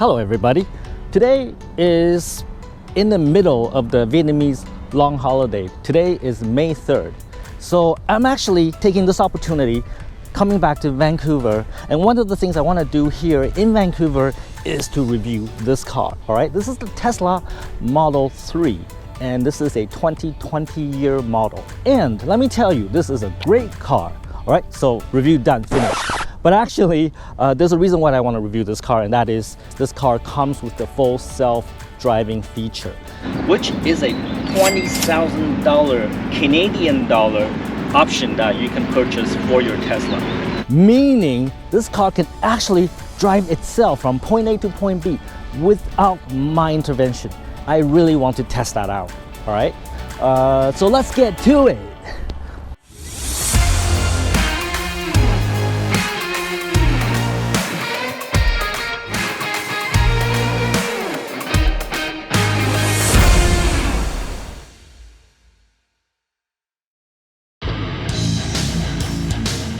Hello everybody. Today is in the middle of the Vietnamese long holiday. Today is May 3rd. So I'm actually taking this opportunity coming back to Vancouver, and one of the things I want to do here in Vancouver is to review this car. All right, this is the Tesla Model 3 and this is a 2020 year model, and let me tell you, this is a great car. All right, so review done, finished. But actually, there's a reason why I want to review this car, and that is this car comes with the full self-driving feature, which is a $20,000 Canadian dollar option that you can purchase for your Tesla. Meaning, this car can actually drive itself from point A to point B without my intervention. I really want to test that out, all right? So let's get to it.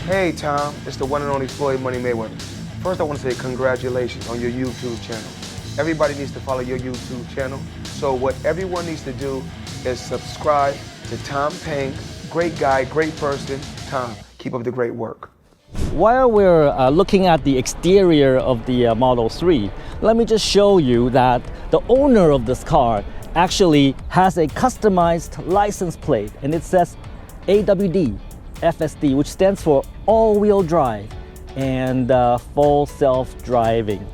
Hey Tom, it's the one and only Floyd Money Mayweather. First I want to say congratulations on your YouTube channel. Everybody needs to follow your YouTube channel. So what everyone needs to do is subscribe to Tom Pang. Great guy, great person. Tom, keep up the great work. While we're looking at the exterior of the Model 3, let me just show you that the owner of this car actually has a customized license plate, and it says AWD FSD, which stands for all-wheel drive and full self-driving.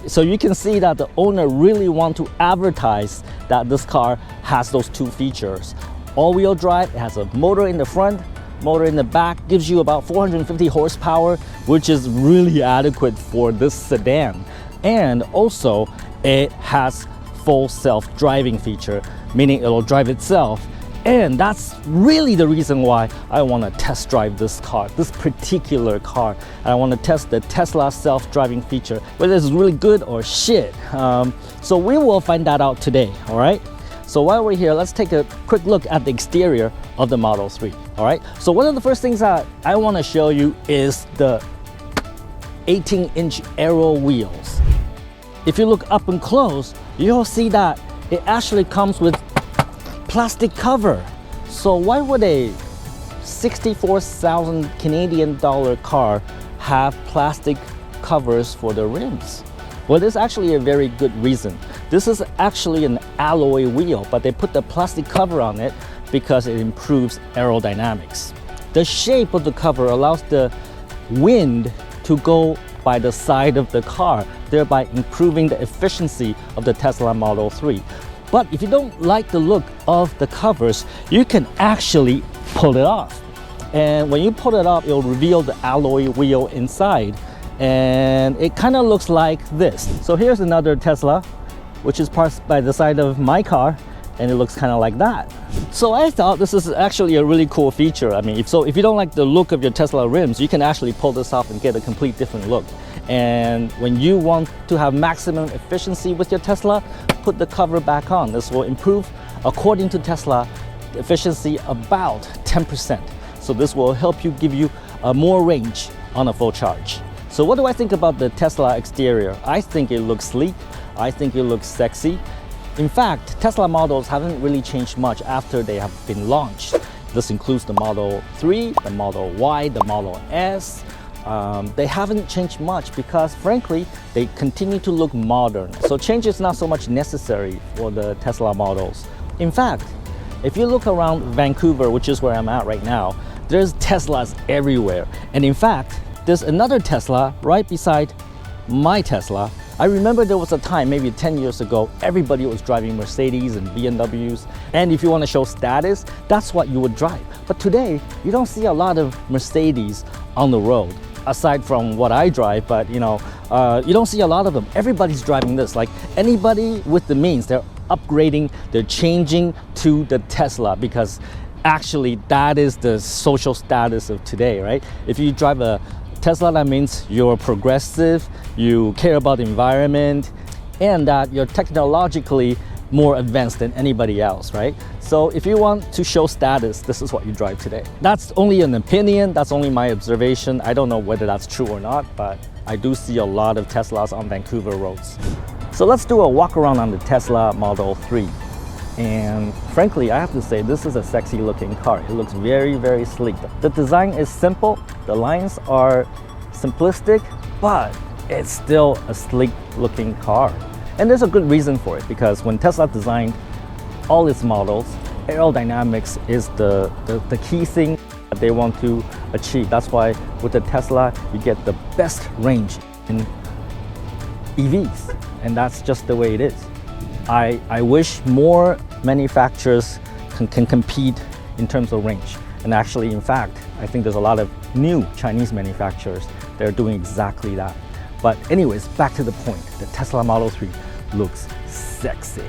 So you can see that the owner really want to advertise that this car has those two features. All-wheel drive, it has a motor in the front, motor in the back, gives you about 450 horsepower, which is really adequate for this sedan. And also it has full self-driving feature, meaning it'll drive itself. And that's really the reason why I want to test drive this car, this particular car. I want to test the Tesla self-driving feature, whether it's really good or shit. So we will find that out today, all right? So while we're here, let's take a quick look at the exterior of the Model 3, all right? So one of the first things that I want to show you is the 18-inch aero wheels. If you look up and close, you'll see that it actually comes with plastic cover. So why would a 64,000 Canadian dollar car have plastic covers for the rims? Well, there's actually a very good reason. This is actually an alloy wheel, but they put the plastic cover on it because it improves aerodynamics. The shape of the cover allows the wind to go by the side of the car, thereby improving the efficiency of the Tesla Model 3. But if you don't like the look of the covers, you can actually pull it off. And when you pull it off, it'll reveal the alloy wheel inside. And it kind of looks like this. So here's another Tesla, which is parked by the side of my car, and it looks kind of like that. So I thought this is actually a really cool feature. I mean, if you don't like the look of your Tesla rims, you can actually pull this off and get a complete different look. And when you want to have maximum efficiency with your Tesla, put the cover back on. This will improve, according to Tesla, the efficiency about 10%. So this will help you give you more range on a full charge. So what do I think about the Tesla exterior? I think it looks sleek. I think it looks sexy. In fact, Tesla models haven't really changed much after they have been launched. This includes the Model 3, the Model Y, the Model S. They haven't changed much because, frankly, they continue to look modern. So change is not so much necessary for the Tesla models. In fact, if you look around Vancouver, which is where I'm at right now, there's Teslas everywhere. And in fact, there's another Tesla right beside my Tesla. I remember there was a time, maybe 10 years ago, everybody was driving Mercedes and BMWs. And if you want to show status, that's what you would drive. But today, you don't see a lot of Mercedes on the road, aside from what I drive, but you don't see a lot of them. Everybody's driving this. Like anybody with the means, they're upgrading, they're changing to the Tesla because actually that is the social status of today, right? If you drive a Tesla, that means you're progressive, you care about the environment, and that you're technologically more advanced than anybody else, right? So if you want to show status, this is what you drive today. That's only an opinion, that's only my observation. I don't know whether that's true or not, but I do see a lot of Teslas on Vancouver roads. So let's do a walk around on the Tesla Model 3. And frankly, I have to say, this is a sexy looking car. It looks very, very sleek. The design is simple, the lines are simplistic, but it's still a sleek looking car. And there's a good reason for it, because when Tesla designed all its models, aerodynamics is the key thing that they want to achieve. That's why with the Tesla, you get the best range in EVs. And that's just the way it is. I wish more manufacturers can compete in terms of range. And actually, in fact, I think there's a lot of new Chinese manufacturers that are doing exactly that. But anyways, back to the point. The Tesla Model 3 looks sexy.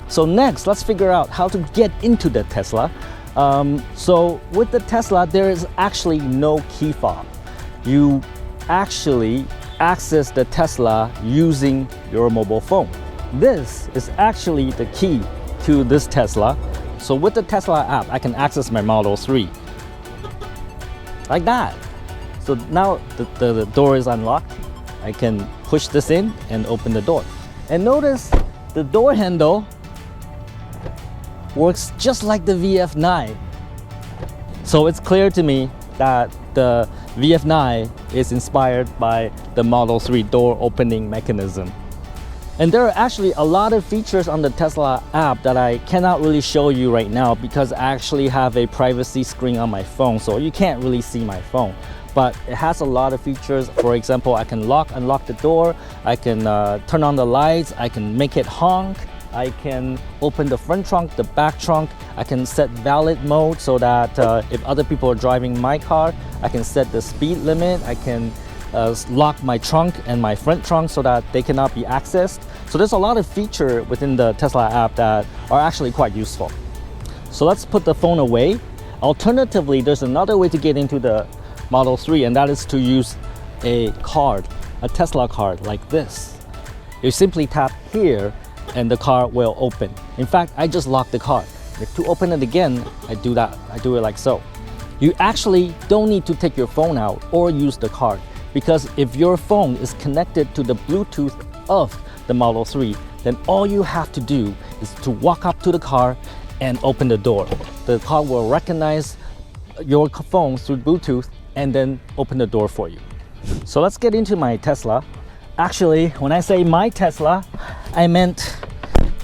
So next, let's figure out how to get into the Tesla. So with the Tesla, there is actually no key fob. You actually access the Tesla using your mobile phone. This is actually the key to this Tesla. So with the Tesla app, I can access my Model 3 like that. So now the door is unlocked. I can push this in and open the door. And notice the door handle works just like the VF9. So it's clear to me that the VF9 is inspired by the Model 3 door opening mechanism. And there are actually a lot of features on the Tesla app that I cannot really show you right now because I actually have a privacy screen on my phone, so you can't really see my phone. But it has a lot of features. For example, I can unlock the door, I can turn on the lights, I can make it honk, I can open the front trunk, the back trunk, I can set valet mode so that if other people are driving my car, I can set the speed limit, I can lock my trunk and my front trunk so that they cannot be accessed. So there's a lot of feature within the Tesla app that are actually quite useful. So let's put the phone away. Alternatively, there's another way to get into the Model 3, and that is to use a card, a Tesla card like this. You simply tap here and the car will open. In fact, I just locked the car. If to open it again, I do it like so. You actually don't need to take your phone out or use the card, because if your phone is connected to the Bluetooth of the Model 3, then all you have to do is to walk up to the car and open the door. The car will recognize your phone through Bluetooth and then open the door for you. So let's get into my Tesla. Actually, when I say my Tesla, I meant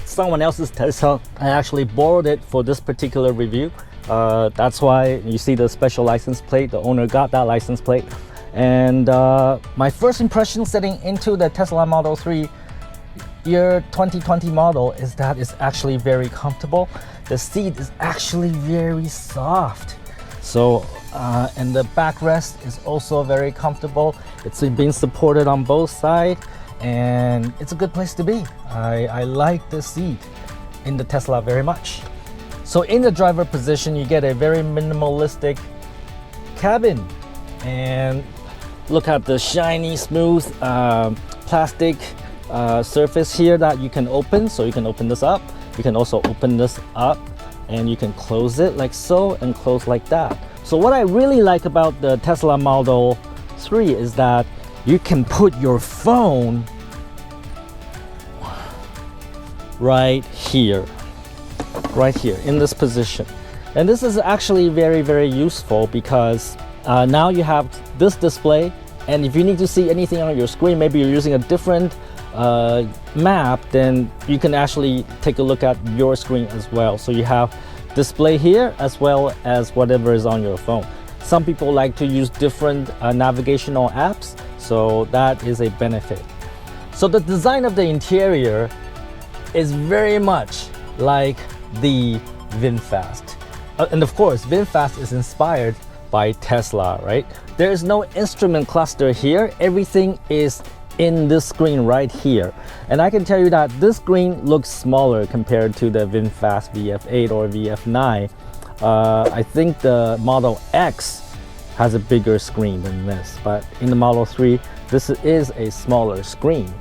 someone else's Tesla. I actually borrowed it for this particular review. That's why you see the special license plate. The owner got that license plate. And my first impression setting into the Tesla Model 3 year 2020 model is that it's actually very comfortable. The seat is actually very soft. So, and the backrest is also very comfortable. It's been supported on both sides, and it's a good place to be. I like the seat in the Tesla very much. So in the driver position, you get a very minimalistic cabin. And look at the shiny, smooth plastic surface here that you can open. So you can open this up. You can also open this up and you can close it like so and close like that. So what I really like about the Tesla Model 3 is that you can put your phone right here in this position. And this is actually very, very useful because now you have this display, and if you need to see anything on your screen, maybe you're using a different map, then you can actually take a look at your screen as well. So you have display here as well as whatever is on your phone. Some people like to use different navigational apps, so that is a benefit. So the design of the interior is very much like the VinFast. And of course, VinFast is inspired by Tesla, right? There is no instrument cluster here. Everything is in this screen right here. And I can tell you that this screen looks smaller compared to the VinFast VF8 or VF9. I think the Model X has a bigger screen than this, but in the Model 3, this is a smaller screen.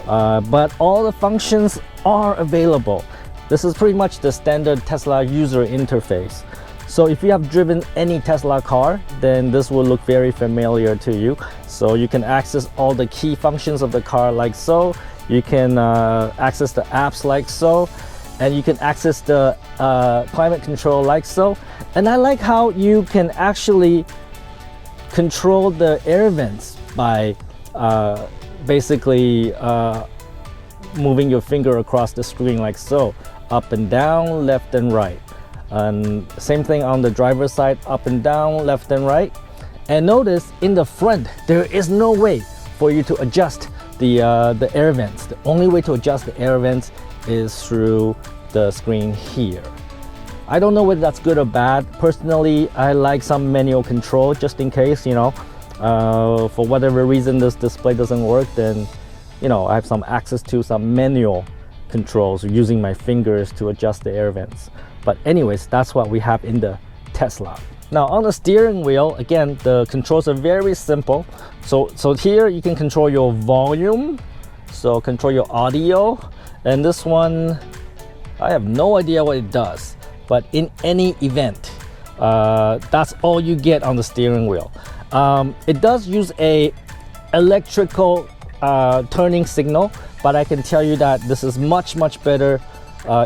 But all the functions are available. This is pretty much the standard Tesla user interface. So if you have driven any Tesla car, then this will look very familiar to you. So you can access all the key functions of the car like so. You can access the apps like so. And you can access the climate control like so. And I like how you can actually control the air vents by basically moving your finger across the screen like so. Up and down, left and right. And same thing on the driver's side, up and down, left and right. And notice in the front, there is no way for you to adjust the air vents. The only way to adjust the air vents is through the screen here. I don't know whether that's good or bad. Personally, I like some manual control just in case, you know, for whatever reason this display doesn't work, then, you know, I have some access to some manual controls using my fingers to adjust the air vents. But anyways, that's what we have in the Tesla. Now on the steering wheel, again, the controls are very simple. So here you can control your volume, so control your audio, and this one, I have no idea what it does, but in any event, that's all you get on the steering wheel. It does use a electrical turning signal, but I can tell you that this is much better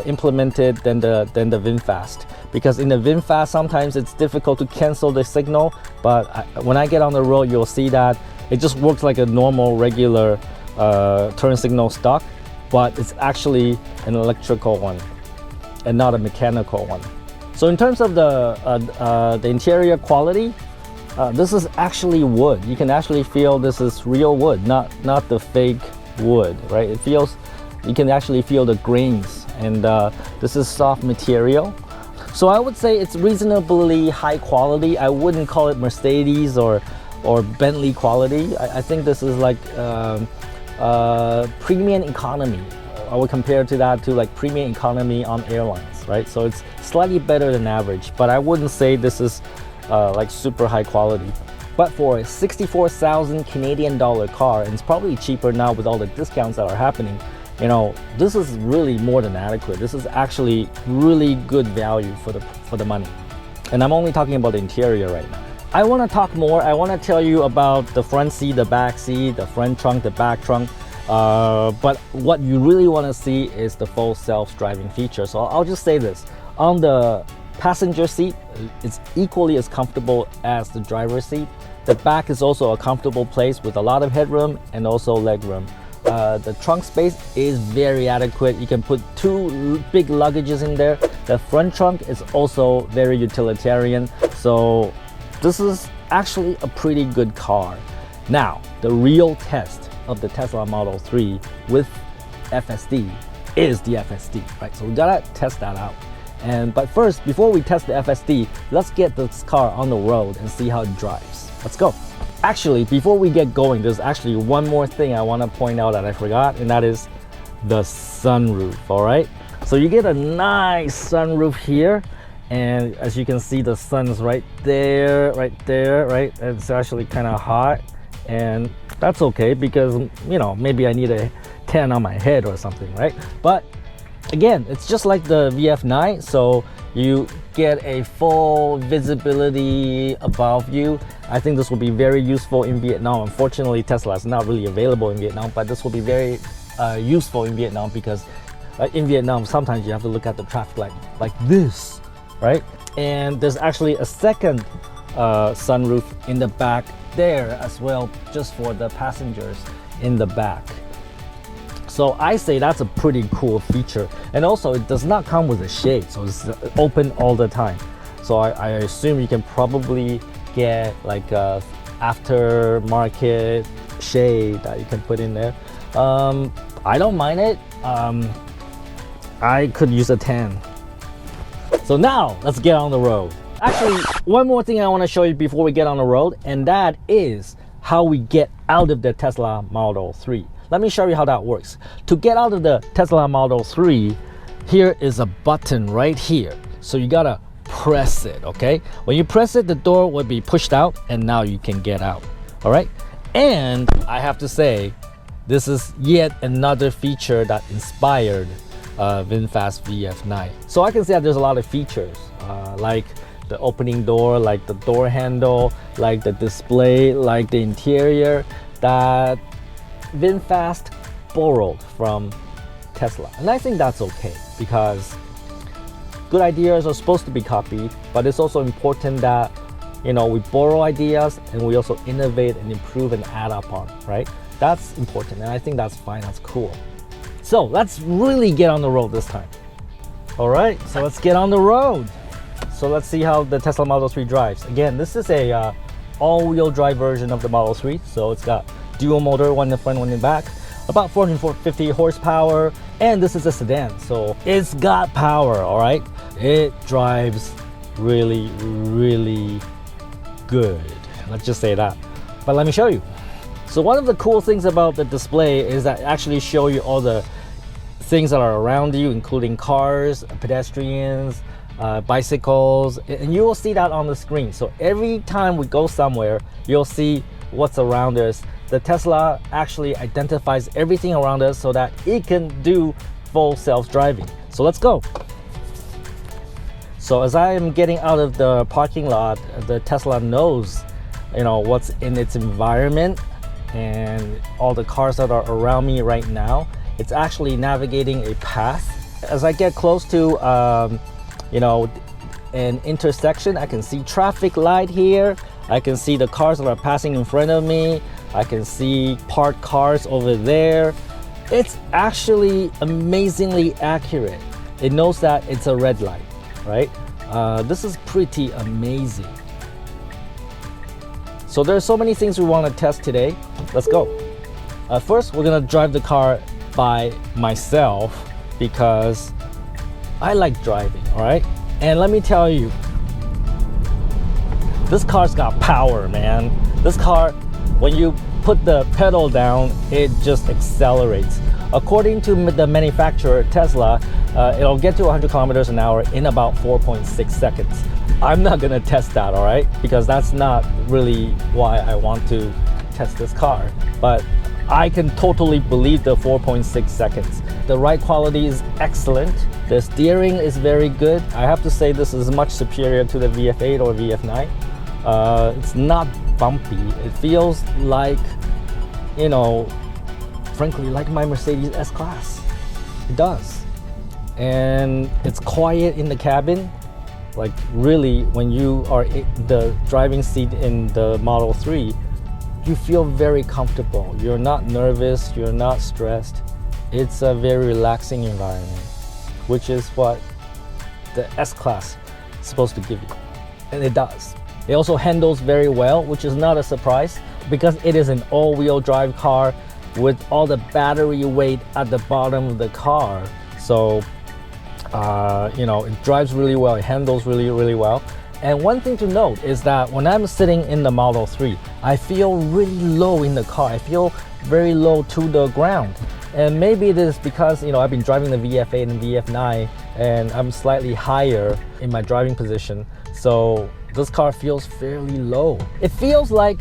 implemented than the VinFast, because in the VinFast sometimes it's difficult to cancel the signal, but when I get on the road you'll see that it just works like a normal regular turn signal stock, but it's actually an electrical one and not a mechanical one. So in terms of the interior quality, this is actually wood. You can actually feel this is real wood, not the fake wood, right? It feels, you can actually feel the grains, and this is soft material. So I would say it's reasonably high quality. I wouldn't call it Mercedes or Bentley quality. I think this is like premium economy. I would compare to that to like premium economy on airlines, right? So it's slightly better than average, but I wouldn't say this is like super high quality. But for a 64,000 Canadian dollar car, and it's probably cheaper now with all the discounts that are happening, you know, this is really more than adequate. This is actually really good value for the money. And I'm only talking about the interior right now. I want to talk more. I want to tell you about the front seat, the back seat, the front trunk, the back trunk. But what you really want to see is the full self-driving feature. So I'll just say this. On the passenger seat, it's equally as comfortable as the driver's seat. The back is also a comfortable place with a lot of headroom and also leg room. The trunk space is very adequate. You can put 2 big luggages in there. The front trunk is also very utilitarian. So this is actually a pretty good car. Now, the real test of the Tesla Model 3 with FSD is the FSD, right? So we gotta test that out. But first, before we test the FSD, let's get this car on the road and see how it drives. Let's go. Actually, before we get going, there's actually one more thing I want to point out that I forgot, and that is the sunroof, all right? So you get a nice sunroof here, and as you can see, the sun is right there, right? It's actually kind of hot, and that's okay because, you know, maybe I need a tan on my head or something, right? But again, it's just like the VF9, so you get a full visibility above you. I think this will be very useful in Vietnam. Unfortunately, Tesla is not really available in Vietnam, but this will be very useful in Vietnam because in Vietnam, sometimes you have to look at the traffic light like this, right? And there's actually a second sunroof in the back there as well, just for the passengers in the back. So I say that's a pretty cool feature. And also it does not come with a shade, so it's open all the time. So I assume you can probably get like a aftermarket shade that you can put in there. I don't mind it. I could use a tan. So now let's get on the road. Actually, one more thing I want to show you before we get on the road, and that is how we get out of the Tesla Model 3. Let me show you how that works. To get out of the Tesla Model 3, here is a button right here. So you gotta press it, okay? When you press it, the door will be pushed out and now you can get out, all right? And I have to say, this is yet another feature that inspired VinFast VF9. So I can say that there's a lot of features, like the opening door, like the door handle, like the display, like the interior, that VinFast borrowed from Tesla. And I think that's okay, because good ideas are supposed to be copied, but it's also important that, you know, we borrow ideas and we also innovate and improve and add upon, right? That's important, and I think that's fine, that's cool. So let's really get on the road this time. All right, so let's get on the road. So let's see how the Tesla Model 3 drives. Again, this is a all-wheel drive version of the Model 3. So it's got dual motor, one in the front, one in the back, about 450 horsepower, and this is a sedan, so it's got power, all right? It drives really, really good. Let's just say that. But let me show you. So one of the cool things about the display is that it actually show you all the things that are around you, including cars, pedestrians, bicycles, and you will see that on the screen. So every time we go somewhere, you'll see what's around us. The Tesla actually identifies everything around us so that it can do full self-driving. So let's go. So as I am getting out of the parking lot, the Tesla knows, you know, what's in its environment and all the cars that are around me right now. It's actually navigating a path. As I get close to, you know, an intersection, I can see traffic light here. I can see the cars that are passing in front of me. I can see parked cars over there. It's actually amazingly accurate. It knows that it's a red light, right? This is pretty amazing. So there's so many things we want to test today. Let's go. First, we're gonna drive the car by myself because I like driving, all right? And let me tell you, this car's got power, man. This car, when you put the pedal down, it just accelerates. According to the manufacturer, Tesla, it'll get to 100 kilometers an hour in about 4.6 seconds. I'm not gonna test that, all right? Because that's not really why I want to test this car. But I can totally believe the 4.6 seconds. The ride quality is excellent. The steering is very good. I have to say this is much superior to the VF8 or VF9. It's not bumpy. It feels like, you know, frankly, like my Mercedes S-Class. It does. And it's quiet in the cabin. Like really, when you are in the driving seat in the Model 3, you feel very comfortable. You're not nervous, you're not stressed. It's a very relaxing environment, which is what the S-Class is supposed to give you. And it does. It also handles very well, which is not a surprise because it is an all-wheel drive car with all the battery weight at the bottom of the car. So, you know, it drives really well, it handles really, really well. And one thing to note is that when I'm sitting in the Model 3, I feel really low in the car. I feel very low to the ground. And maybe it is because, you know, I've been driving the VF8 and VF9 and I'm slightly higher in my driving position. So this car feels fairly low. It feels like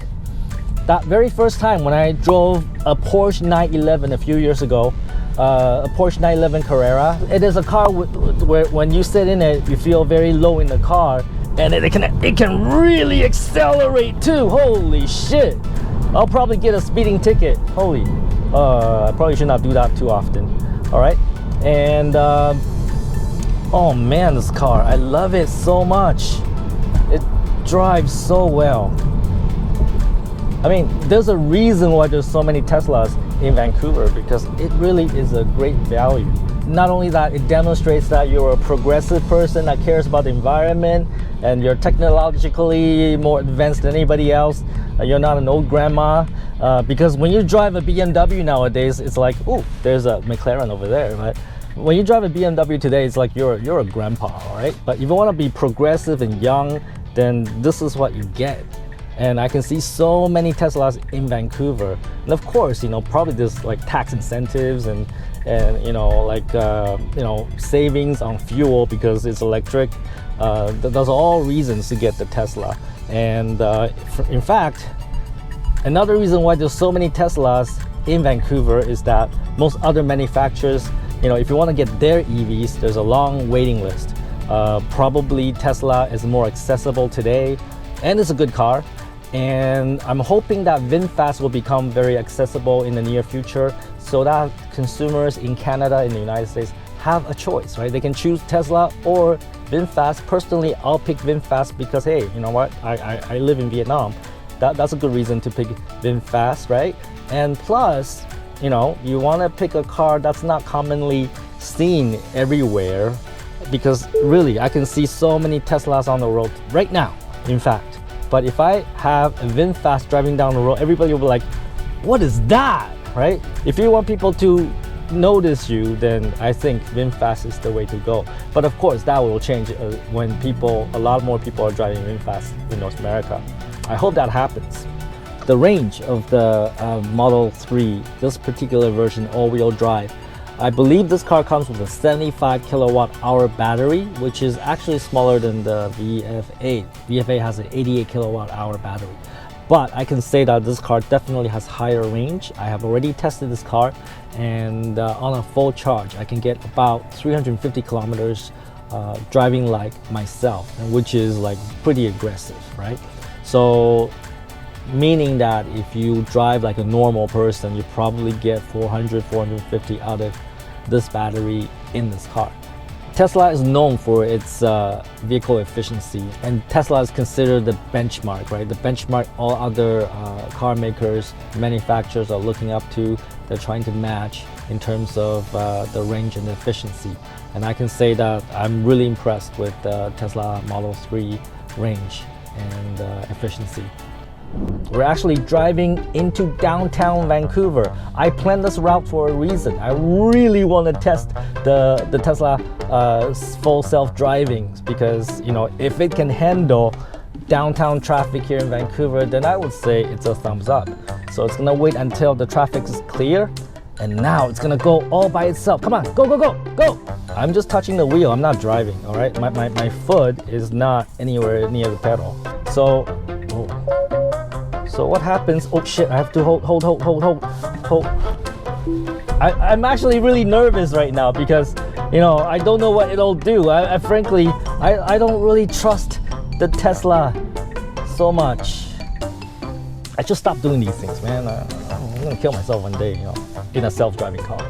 that very first time when I drove a Porsche 911 a few years ago, a Porsche 911 Carrera. It is a car where when you sit in it, you feel very low in the car, and it can really accelerate too. Holy shit! I'll probably get a speeding ticket. Holy, I probably should not do that too often. All right, and oh man, this car, I love it so much. It drives so well. I mean, there's a reason why there's so many Teslas in Vancouver, because it really is a great value. Not only that, it demonstrates that you're a progressive person that cares about the environment and you're technologically more advanced than anybody else. You're not an old grandma, because when you drive a BMW nowadays, it's like, oh, there's a McLaren over there, right? When you drive a BMW today, it's like you're a grandpa, all right? But if you want to be progressive and young, then this is what you get. And I can see so many Teslas in Vancouver. And of course, you know, probably there's like tax incentives and you know, like, you know, savings on fuel because it's electric. Those are all reasons to get the Tesla. And in fact, another reason why there's so many Teslas in Vancouver is that most other manufacturers, you know, if you want to get their EVs, there's a long waiting list. Probably Tesla is more accessible today, and it's a good car. And I'm hoping that VinFast will become very accessible in the near future, so that consumers in Canada, in the United States, have a choice, right? They can choose Tesla or VinFast. Personally, I'll pick VinFast because, hey, you know what? I live in Vietnam. That's a good reason to pick VinFast, right? And plus, you know, you want to pick a car that's not commonly seen everywhere, because really, I can see so many Teslas on the road right now, in fact. But if I have a VinFast driving down the road, everybody will be like, what is that, right? If you want people to notice you, then I think VinFast is the way to go. But of course, that will change when a lot more people are driving VinFast in North America. I hope that happens. The range of the Model 3, this particular version, all-wheel drive, I believe this car comes with a 75 kilowatt hour battery, which is actually smaller than the VF8. VF8 has an 88 kilowatt hour battery. But I can say that this car definitely has higher range. I have already tested this car, and on a full charge, I can get about 350 kilometers driving like myself, which is like pretty aggressive, right? So meaning that if you drive like a normal person, you probably get 400, 450 out of this battery in this car. Tesla is known for its vehicle efficiency, and Tesla is considered the benchmark, right? The benchmark all other car makers, manufacturers are looking up to. They're trying to match in terms of the range and efficiency. And I can say that I'm really impressed with the Tesla Model 3 range and efficiency. We're actually driving into downtown Vancouver. I planned this route for a reason. I really want to test the Tesla full self-driving, because, you know, if it can handle downtown traffic here in Vancouver, then I would say it's a thumbs up. So it's gonna wait until the traffic is clear, and now it's gonna go all by itself. Come on, go, go, go, go! I'm just touching the wheel, I'm not driving, all right? My foot is not anywhere near the pedal. So what happens? Oh shit, I have to hold. I'm actually really nervous right now because, you know, I don't know what it'll do. Frankly, I don't really trust the Tesla so much. I should stop doing these things, man. I'm gonna kill myself one day, you know, in a self-driving car.